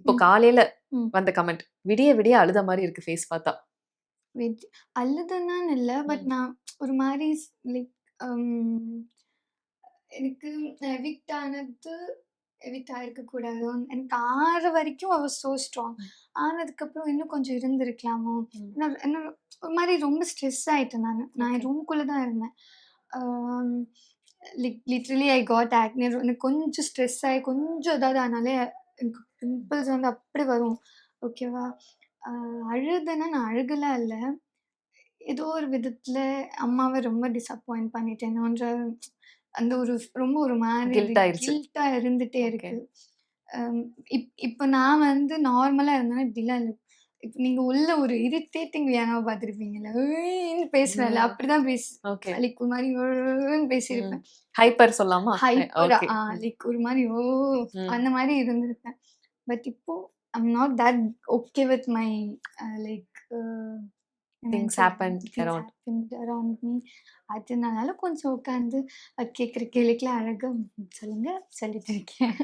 இப்போ ம். காலையில ம். வந்த கமெண்ட். விடிய விடிய அழுத மாரி இருக்கு ஃபேஸ் பார்த்தா. அழுதனான்னு இல்ல. பட் ம். நான் ஒரு மாரி லைக் எனக்கு எவிக்ட் ஆனது எவிக்ட் ஆயிருக்கக்கூடாது. எனக்கு ஆற வரைக்கும் ஐ வாஸ் சோ ஸ்ட்ராங். ம். ஆனதுக்கப்புறம் இன்னும் கொஞ்சம் இருந்திருக்கலாமோ! ம். என்ன ஒரு மாரி ரொம்ப ஸ்ட்ரெஸ் ஆயிட்டேன் நானு. நான் ஓகே. என் ரூம்குள்ள தான் இருந்தேன். ஆம் லிட்டரலி ஐ காட் ஆக்னி. எனக்கு கொஞ்சம் ஸ்ட்ரெஸ் ஆயி கொஞ்சம் ஏதாவது ஆனாலே எனக்கு பிம்பிள்ஸ் வந்து அப்படி வரும். ஓகேவா? அ அழுதேன்னா நான் அழுகலாம் இல்ல. ஏதோ ஒரு விதத்துல அம்மாவ ரொம்ப டிசப்பாயிண்ட் பண்ணிட்டேனோன்ற அந்த ஒரு ரொம்ப ஒரு மாரி கில்ட் ஆயிருச்சு. கில்ட்டா இருந்துட்டே ஓகே. இருக்கு. அம் இப்ப நான் வந்து நார்மலா இருந்தேன்னா இப்படிலாம் இல்ல. இப்ப நீங்க உள்ள ஒரு இரிட்டேட்டிங் வியானாவ பார்த்துருப்பீங்கல்ல. "உய்ன்னு" பேசுவேன்ல, ம். அப்படிதான் ஓகே. லைக் ஒரு மாரி ன்னு ம். பேசியிருப்பேன். ஹைப்பர் சொல்லாமா? ஹைப்பரா ஓகே. ம். லைக் ஒரு மாரி ம். அந்த மாரி இருந்திருப்பேன். பட் இப்போ I am not that okay with my like என்னன்னு திங்ஸ் சொல்றது? Happen things around. Happened around me. அதனால கொஞ்சம் உட்காந்து கேட்குற கேள்விக்கெல்லாம் அழகா சொல்லுங்க சொல்லிட்டு இருக்கேன்.